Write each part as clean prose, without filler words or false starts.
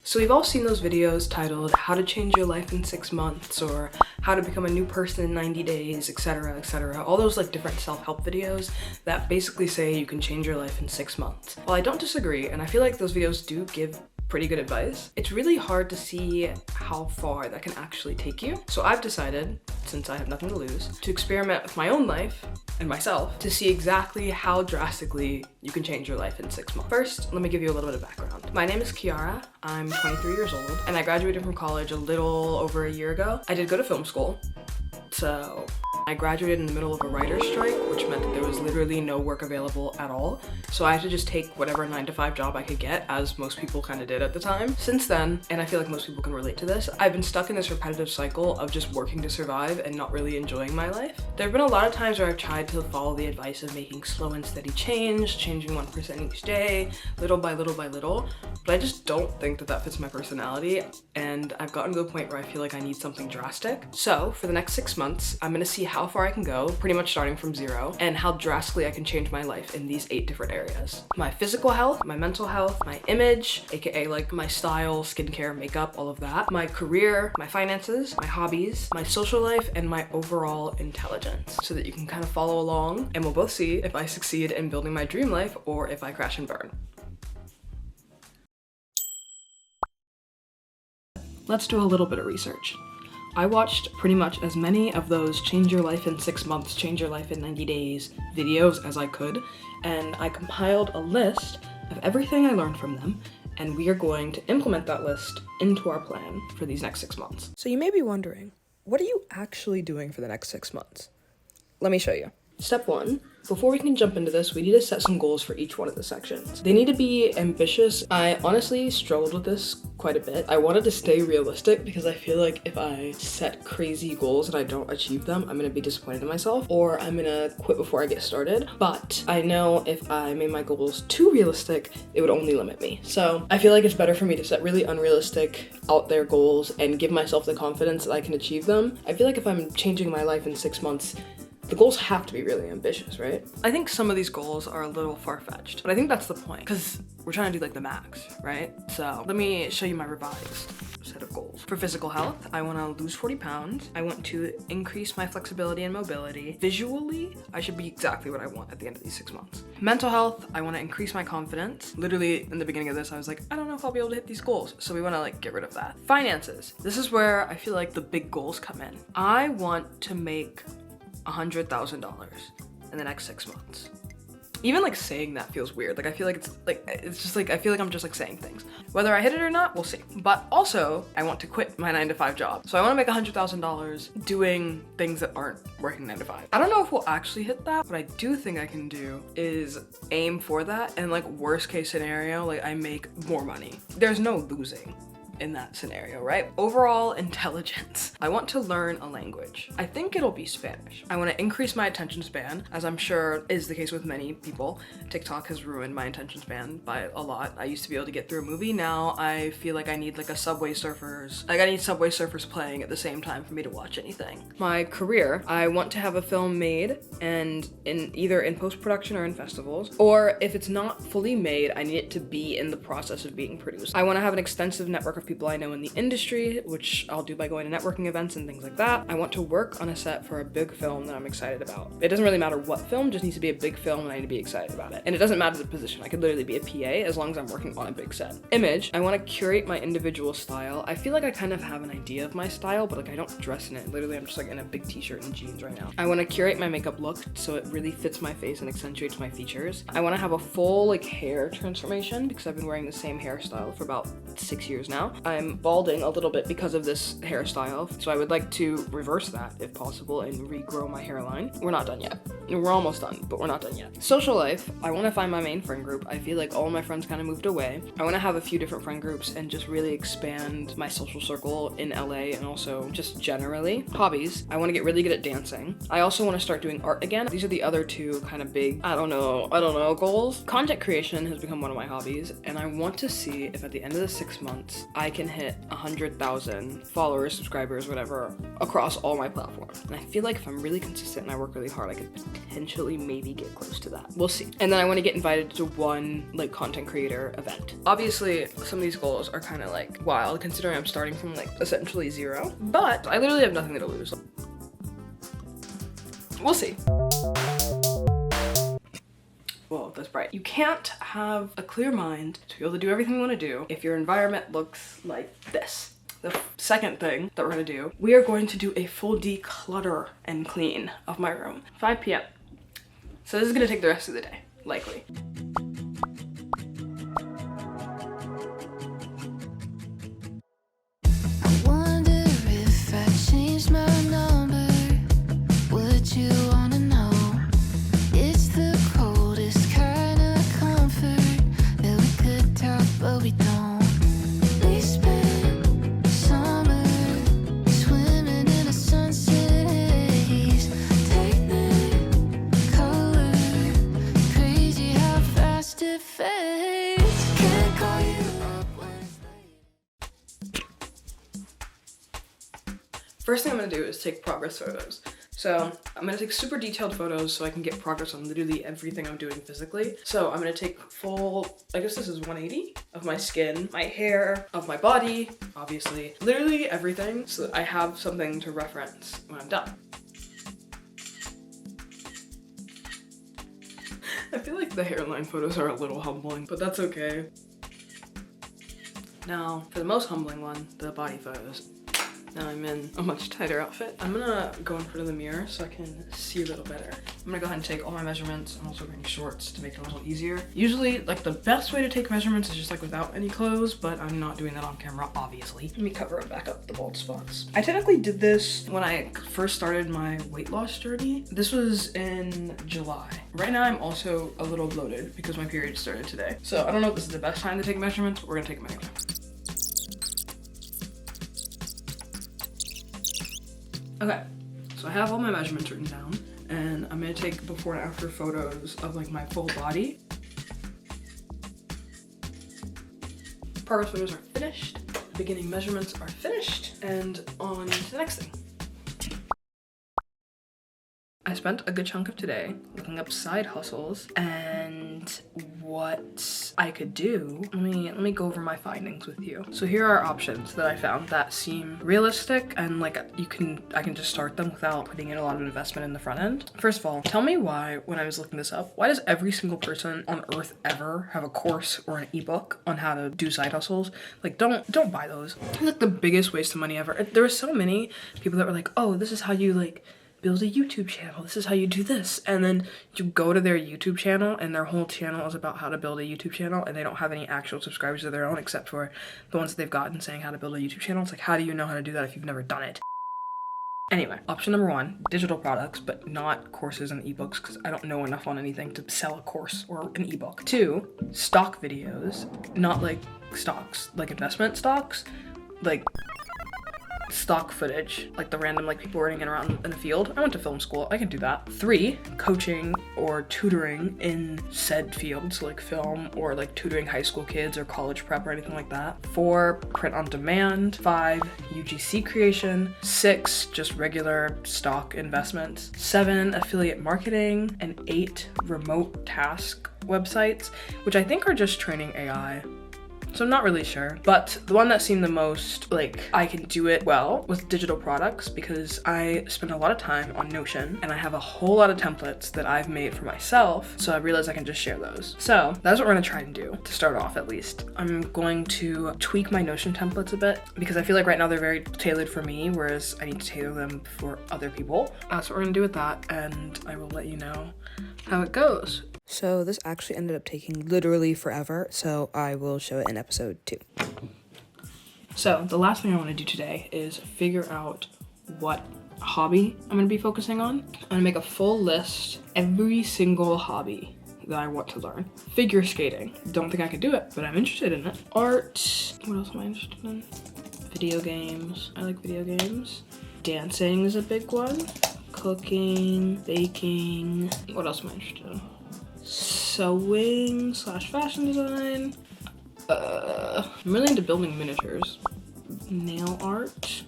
So we've all seen those videos titled How to Change Your Life in 6 Months or How to Become a New Person in 90 Days, etc, etc. All those like different self-help videos that basically say you can change your life in 6 months. While I don't disagree, and I feel like those videos do give pretty good advice, it's really hard to see how far that can actually take you. So I've decided, since I have nothing to lose, to experiment with my own life and myself to see exactly how drastically you can change your life in 6 months. First, let me give you a little bit of background. My name is Kiara, I'm 23 years old, and I graduated from college a little over a year ago. I did go to film school, so I graduated in the middle of a writer's strike, which meant that there was literally no work available at all. So I had to just take whatever 9-to-5 job I could get, as most people kind of did at the time. Since then, and I feel like most people can relate to this, I've been stuck in this repetitive cycle of just working to survive and not really enjoying my life. There have been a lot of times where I've tried to follow the advice of making slow and steady change, changing 1% each day, little by little by little, but I just don't think that that fits my personality, and I've gotten to the point where I feel like I need something drastic. So for the next 6 months, I'm gonna see how far I can go, pretty much starting from zero, and how drastically I can change my life in these 8 different areas. My physical health, my mental health, my image, aka like my style, skincare, makeup, all of that, my career, my finances, my hobbies, my social life, and my overall intelligence, so that you can kind of follow along and we'll both see if I succeed in building my dream life or if I crash and burn. Let's do a little bit of research. I watched pretty much as many of those change your life in 6 months, change your life in 90 days videos as I could, and I compiled a list of everything I learned from them, and we are going to implement that list into our plan for these next 6 months. So you may be wondering, what are you actually doing for the next 6 months? Let me show you. Step 1, before we can jump into this, we need to set some goals for each one of the sections. They need to be ambitious. I honestly struggled with this quite a bit. I wanted to stay realistic because I feel like if I set crazy goals and I don't achieve them, I'm gonna be disappointed in myself or I'm gonna quit before I get started. But I know if I made my goals too realistic, it would only limit me. So I feel like it's better for me to set really unrealistic, out there goals and give myself the confidence that I can achieve them. I feel like if I'm changing my life in 6 months, the goals have to be really ambitious, right? I think some of these goals are a little far-fetched, but I think that's the point, because we're trying to do like the max, right? So let me show you my revised set of goals. For physical health, I want to lose 40 pounds. I want to increase my flexibility and mobility. Visually, I should be exactly what I want at the end of these 6 months. Mental health, I want to increase my confidence. Literally, in the beginning of this, I was like, I don't know if I'll be able to hit these goals, so we want to like get rid of that. Finances, this is where I feel like the big goals come in. I want to make $100,000 in the next 6 months. Even like saying that feels weird. Like I feel like it's just like I feel like I'm just like saying things. Whether I hit it or not, we'll see. But also, I want to quit my 9-to-5 job. So I want to make $100,000 doing things that aren't working 9 to 5. I don't know if we'll actually hit that. What I do think I can do is aim for that, and like worst case scenario, like I make more money. There's no losing in that scenario, right? Overall intelligence. I want to learn a language. I think it'll be Spanish. I want to increase my attention span, as I'm sure is the case with many people. TikTok has ruined my attention span by a lot. I used to be able to get through a movie. Now I feel like I need like a Subway Surfers. Like I need Subway Surfers playing at the same time for me to watch anything. My career, I want to have a film made and either in post-production or in festivals, or if it's not fully made, I need it to be in the process of being produced. I want to have an extensive network of people I know in the industry, which I'll do by going to networking events and things like that. I want to work on a set for a big film that I'm excited about. It doesn't really matter what film, just needs to be a big film and I need to be excited about it. And it doesn't matter the position. I could literally be a PA as long as I'm working on a big set. Image, I want to curate my individual style. I feel like I kind of have an idea of my style, but like I don't dress in it. Literally, I'm just like in a big t-shirt and jeans right now. I want to curate my makeup look so it really fits my face and accentuates my features. I want to have a full like hair transformation because I've been wearing the same hairstyle for about 6 years now. I'm balding a little bit because of this hairstyle, so I would like to reverse that if possible and regrow my hairline. We're not done yet. We're almost done, but we're not done yet. Social life, I want to find my main friend group. I feel like all my friends kind of moved away. I want to have a few different friend groups and just really expand my social circle in LA and also just generally. Hobbies, I want to get really good at dancing. I also want to start doing art again. These are the other two kind of big, I don't know, goals. Content creation has become one of my hobbies, and I want to see if at the end of the 6 months, I I can hit 100,000 followers, subscribers, whatever, across all my platforms. And I feel like if I'm really consistent and I work really hard, I could potentially maybe get close to that. We'll see. And then I want to get invited to one like content creator event. Obviously, some of these goals are kind of like wild considering I'm starting from like essentially zero, but I literally have nothing to lose. We'll see. Whoa, that's bright. You can't have a clear mind to be able to do everything you want to do if your environment looks like this. The second thing that we're gonna do, we are going to do a full declutter and clean of my room. 5 p.m. So this is gonna take the rest of the day, likely. I wonder if I changed my number, would you wanna know? It's the coldest kind of comfort that we could talk, but we don't. We spent summer swimming in a sunset haze, technicolor, crazy how fast it fades. Can't call you up when it's late. First thing I'm gonna do is take progress photos. So I'm gonna take super detailed photos so I can get progress on literally everything I'm doing physically. So I'm gonna take full, I guess this is 180 of my skin, my hair, of my body, obviously, literally everything, so that I have something to reference when I'm done. I feel like the hairline photos are a little humbling, but that's okay. Now, for the most humbling one, the body photos. Now I'm in a much tighter outfit. I'm gonna go in front of the mirror so I can see a little better. I'm gonna go ahead and take all my measurements. I'm also wearing shorts to make it a little easier. Usually, like, the best way to take measurements is just like without any clothes, but I'm not doing that on camera, obviously. Let me cover back up the bald spots. I technically did this when I first started my weight loss journey. This was in July. Right now I'm also a little bloated because my period started today. So I don't know if this is the best time to take measurements, but we're gonna take them anyway. Okay, so I have all my measurements written down, and I'm gonna take before and after photos of like my full body. Progress photos are finished, beginning measurements are finished, and on to the next thing. I spent a good chunk of today looking up side hustles and what I could do. Let me go over my findings with you. So here are options that I found that seem realistic and like I can just start them without putting in a lot of investment in the front end. First of all, tell me why, when I was looking this up, why does every single person on earth ever have a course or an ebook on how to do side hustles? Like, don't buy those. It's like the biggest waste of money ever. There were so many people that were like, oh, this is how you like build a YouTube channel. This is how you do this. And then you go to their YouTube channel and their whole channel is about how to build a YouTube channel and they don't have any actual subscribers of their own except for the ones that they've gotten saying how to build a YouTube channel. It's like, how do you know how to do that if you've never done it? Anyway, option number 1, digital products, but not courses and ebooks because I don't know enough on anything to sell a course or an ebook. 2, stock videos, not like stocks, like investment stocks, like stock footage, like the random like people running around in the field. I went to film school, I can do that. 3, coaching or tutoring in said fields like film or like tutoring high school kids or college prep or anything like that. 4, print on demand. 5, UGC creation. 6, just regular stock investments. 7, affiliate marketing. And 8, remote task websites, which I think are just training AI. So I'm not really sure, but the one that seemed the most like I can do it well was digital products because I spend a lot of time on Notion and I have a whole lot of templates that I've made for myself, so I realized I can just share those. So that's what we're gonna try and do to start off at least. I'm going to tweak my Notion templates a bit because I feel like right now they're very tailored for me, whereas I need to tailor them for other people. That's what we're gonna do with that, and I will let you know how it goes. So this actually ended up taking literally forever, so I will show it in episode 2. So the last thing I want to do today is figure out what hobby I'm going to be focusing on. I'm going to make a full list, every single hobby that I want to learn. Figure skating. Don't think I could do it, but I'm interested in it. Art. What else am I interested in? Video games. I like video games. Dancing is a big one. Cooking, baking. What else am I interested in? Sewing / fashion design. I'm really into building miniatures. Nail art.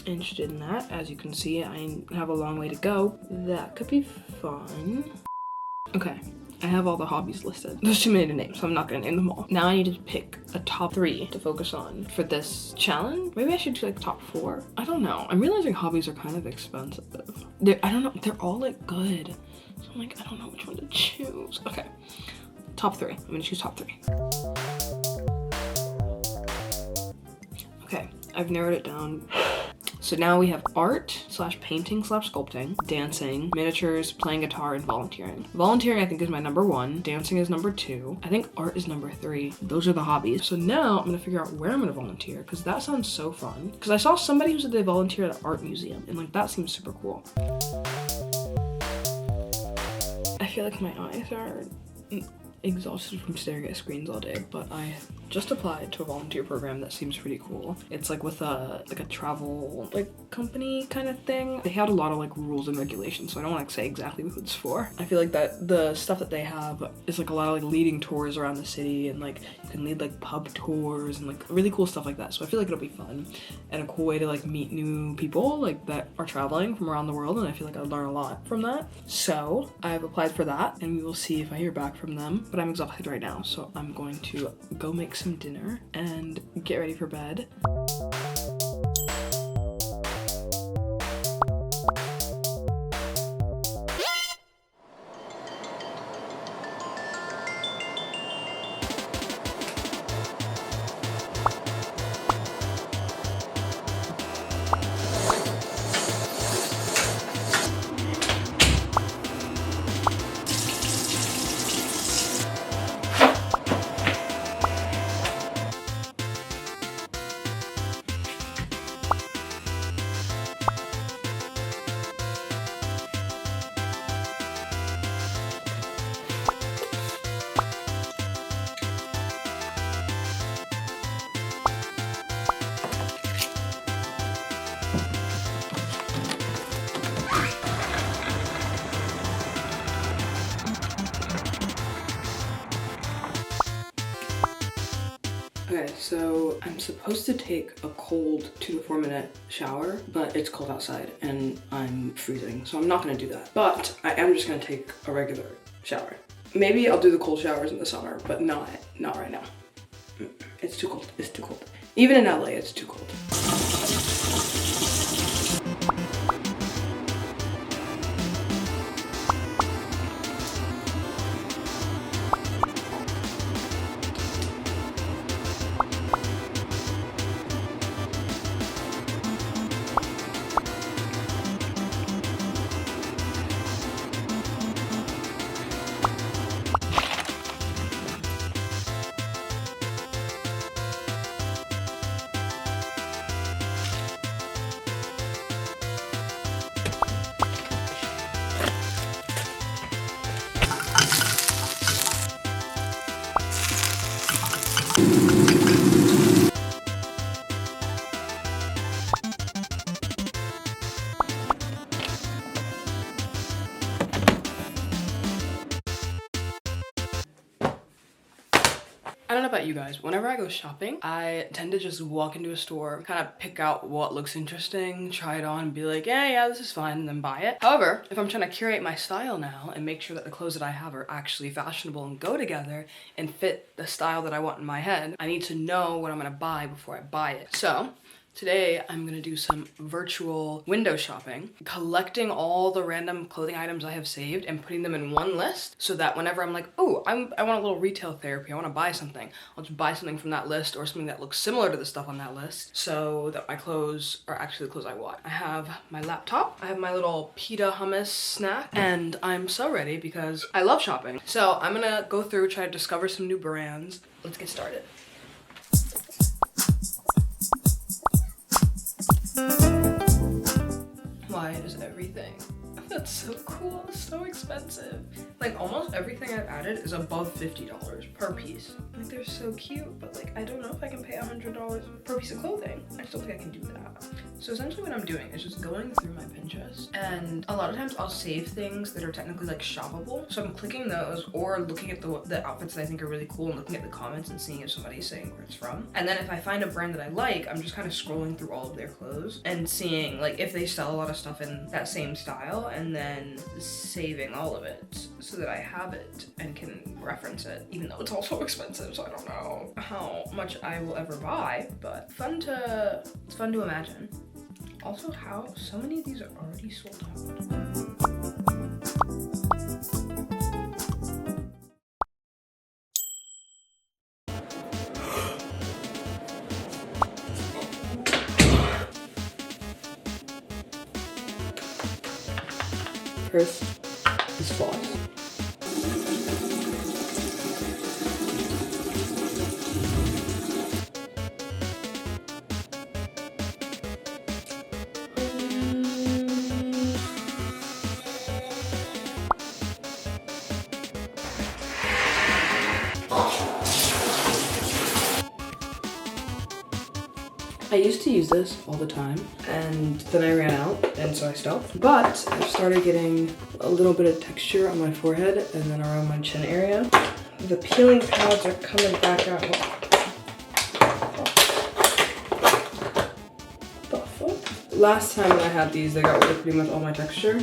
Interested in that. As you can see, I have a long way to go. That could be fun. Okay, I have all the hobbies listed. There's too many to name, so I'm not gonna name them all. Now I need to pick a top 3 to focus on for this challenge. Maybe I should do like top 4. I don't know. I'm realizing hobbies are kind of expensive. I don't know, they're all like good. So I'm like, I don't know which one to choose. Okay, top 3. I'm gonna choose top 3. Okay, I've narrowed it down. So now we have art / painting / sculpting, dancing, miniatures, playing guitar, and volunteering. Volunteering I think is my number 1. Dancing is number 2. I think art is number 3. Those are the hobbies. So now I'm gonna figure out where I'm gonna volunteer because that sounds so fun. Because I saw somebody who said they volunteered at an art museum and like that seems super cool. I feel like my eyes are exhausted from staring at screens all day, but I just applied to a volunteer program that seems pretty cool. It's like with a travel like company kind of thing. They had a lot of like rules and regulations, so I don't want to say exactly what it's for. I feel like that the stuff that they have is like a lot of like leading tours around the city, and like you can lead like pub tours and like really cool stuff like that. So I feel like it'll be fun and a cool way to like meet new people like that are traveling from around the world, and I feel like I'd learn a lot from that. So I've applied for that and we will see if I hear back from them, but I'm exhausted right now, so I'm going to go make some dinner and get ready for bed. Okay, so I'm supposed to take a cold 2 to 4 minute shower, but it's cold outside and I'm freezing, so I'm not gonna do that. But I am just gonna take a regular shower. Maybe I'll do the cold showers in the summer, but not right now. It's too cold, it's too cold. Even in LA, it's too cold. I don't know about you guys, whenever I go shopping, I tend to just walk into a store, kind of pick out what looks interesting, try it on, and be like, yeah, this is fine, and then buy it. However, if I'm trying to curate my style now and make sure that the clothes that I have are actually fashionable and go together and fit the style that I want in my head, I need to know what I'm gonna buy before I buy it. So today, I'm gonna do some virtual window shopping, collecting all the random clothing items I have saved and putting them in one list so that whenever I'm like, oh, I want a little retail therapy, I wanna buy something, I'll just buy something from that list or something that looks similar to the stuff on that list so that my clothes are actually the clothes I want. I have my laptop, I have my little pita hummus snack, and I'm so ready because I love shopping. So I'm gonna go through, try to discover some new brands. Let's get started. Why does everything that's so cool, so expensive? Like almost everything I've added is above $50 per piece. Like they're so cute, but like I don't know if I can pay $100 per piece of clothing. I still think I can do that. So essentially what I'm doing is just going through my Pinterest, and a lot of times I'll save things that are technically like shoppable. So I'm clicking those or looking at the outfits that I think are really cool and looking at the comments and seeing if somebody's saying where it's from. And then if I find a brand that I like, I'm just kind of scrolling through all of their clothes and seeing like if they sell a lot of stuff in that same style, and then saving all of it so that I have it and can reference it, even though it's also expensive, so I don't know how much I will ever buy, but it's fun to imagine. Also, how so many of these are already sold out. First is floss. I used to use this all the time, and then I ran out, and so I stopped. But I've started getting a little bit of texture on my forehead and then around my chin area. The peeling pads are coming back out. What the fuck? Last time I had these, they got rid of pretty much all my texture.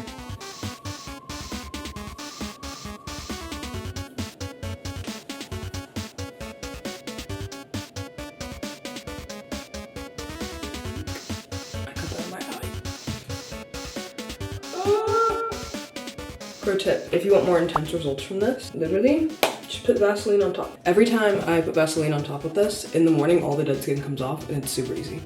Pro tip, if you want more intense results from this, literally, just put Vaseline on top. Every time I put Vaseline on top of this, in the morning all the dead skin comes off and it's super easy.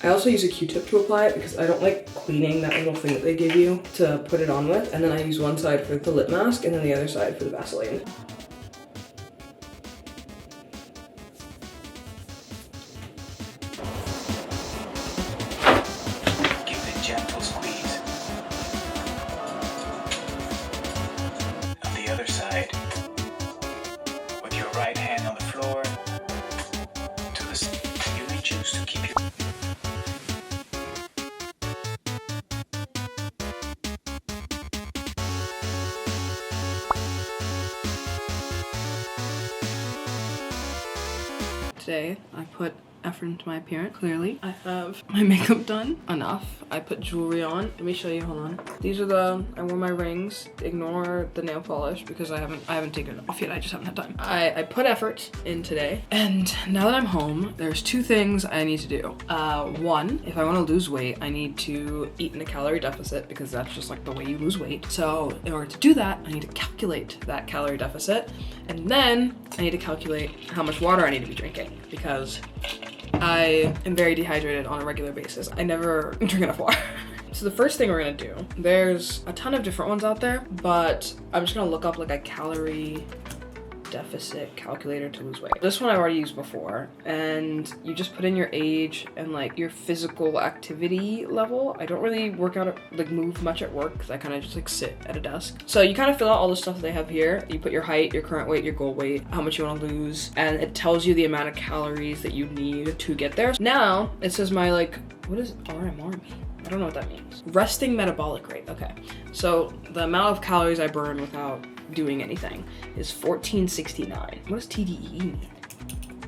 I also use a Q-tip to apply it because I don't like cleaning that little thing that they give you to put it on with, and then I use one side for the lip mask and then the other side for the Vaseline. Other side, with your right hand on the floor, to the side. You may choose to keep your... Today, I put effort into my appearance, clearly. I have my makeup done, enough. I put jewelry on. Let me show you, hold on. These are I wore my rings. Ignore the nail polish because I haven't taken it off yet, I just haven't had time. I put effort in today, and now that I'm home, there's two things I need to do. One, if I want to lose weight, I need to eat in a calorie deficit because that's just like the way you lose weight. So in order to do that, I need to calculate that calorie deficit, and then I need to calculate how much water I need to be drinking because I am very dehydrated on a regular basis. I never drink enough water. So the first thing we're gonna do, there's a ton of different ones out there, but I'm just gonna look up like a calorie deficit calculator to lose weight. This one I've already used before, and you just put in your age and like your physical activity level. I don't really work out, like move much at work because I kind of just like sit at a desk. So you kind of fill out all the stuff that they have here. You put your height, your current weight, your goal weight, how much you want to lose, and it tells you the amount of calories that you need to get there. Now it says my what does RMR mean? I don't know what that means. Resting metabolic rate, okay. So the amount of calories I burn without doing anything is 1469. What does TDE mean?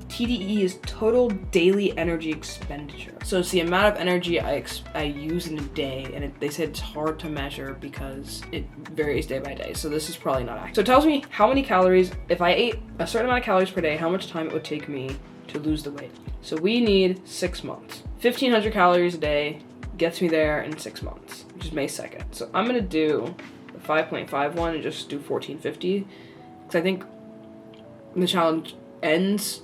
TDE is total daily energy expenditure. So it's the amount of energy I use in a day, and they said it's hard to measure because it varies day by day. So this is probably not accurate. So it tells me how many calories, if I ate a certain amount of calories per day, how much time it would take me to lose the weight. So we need 6 months. 1500 calories a day gets me there in 6 months, which is May 2nd. So I'm gonna do 5.51 and just do 1450 because I think the challenge ends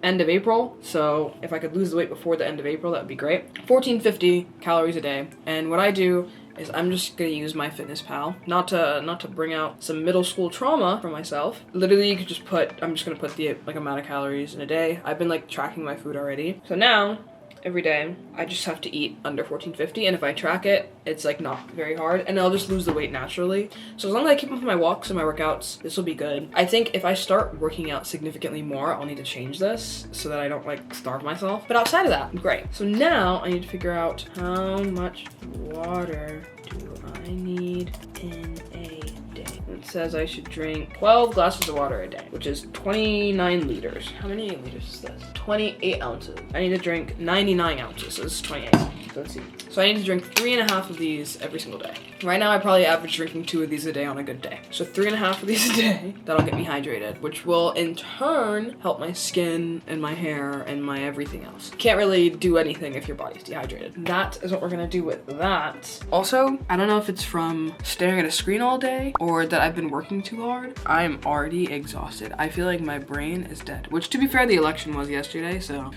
end of April, so if I could lose the weight before the end of April, that would be great. 1450 calories a day, and what I do is I'm just gonna use my Fitness Pal, not to bring out some middle school trauma for myself. Literally, you could just I'm just gonna put the like amount of calories in a day. I've been like tracking my food already, so now every day. I just have to eat under 1450, and if I track it, it's like not very hard, and I'll just lose the weight naturally. So as long as I keep up with my walks and my workouts, this will be good. I think if I start working out significantly more, I'll need to change this so that I don't like starve myself. But outside of that, great. So now I need to figure out how much water do I need in a day. It says I should drink 12 glasses of water a day, which is 29 liters. How many liters is this? 28 ounces. I need to drink 99 ounces, so this is 28. Let's see. So I need to drink 3.5 of these every single day. Right now I probably average drinking 2 of these a day on a good day. So 3.5 of these a day, that'll get me hydrated, which will in turn help my skin and my hair and my everything else. Can't really do anything if your body's dehydrated. That is what we're gonna do with that. Also, I don't know if it's from staring at a screen all day or that I've been working too hard. I'm already exhausted. I feel like my brain is dead, which to be fair, the election was yesterday, so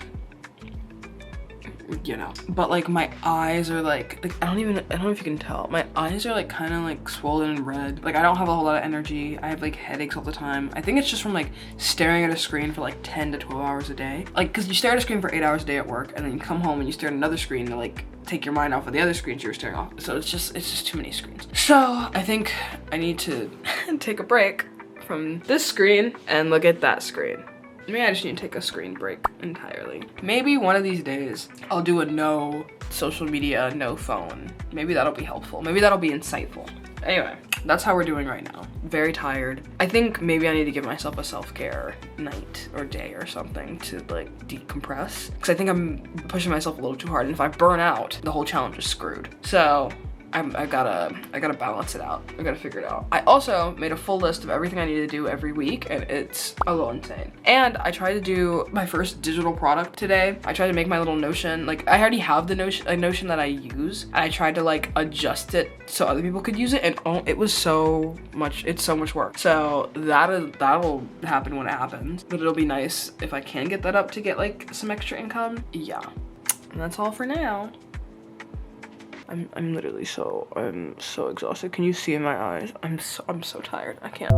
you know, but like my eyes are like I don't know if you can tell, my eyes are like kind of like swollen and red. Like I don't have a whole lot of energy. I have like headaches all the time. I think it's just from like staring at a screen for like 10 to 12 hours a day. Like because you stare at a screen for 8 hours a day at work, and then you come home and you stare at another screen to like take your mind off of the other screens you were staring off. So it's just too many screens. So I think I need to take a break from this screen and look at that screen. Maybe I just need to take a screen break entirely. Maybe one of these days I'll do a no social media, no phone. Maybe that'll be helpful. Maybe that'll be insightful. Anyway, that's how we're doing right now. Very tired. I think maybe I need to give myself a self-care night or day or something to like decompress. Because I think I'm pushing myself a little too hard, and if I burn out, the whole challenge is screwed. So I gotta balance it out. I gotta figure it out. I also made a full list of everything I need to do every week, and it's a little insane. And I tried to do my first digital product today. I tried to make my little Notion. Like I already have the Notion that I use, and I tried to like adjust it so other people could use it, and oh, it's so much work. So that'll happen when it happens. But it'll be nice if I can get that up to get like some extra income. Yeah, and that's all for now. I'm literally so exhausted. Can you see in my eyes? I'm so tired. I can't.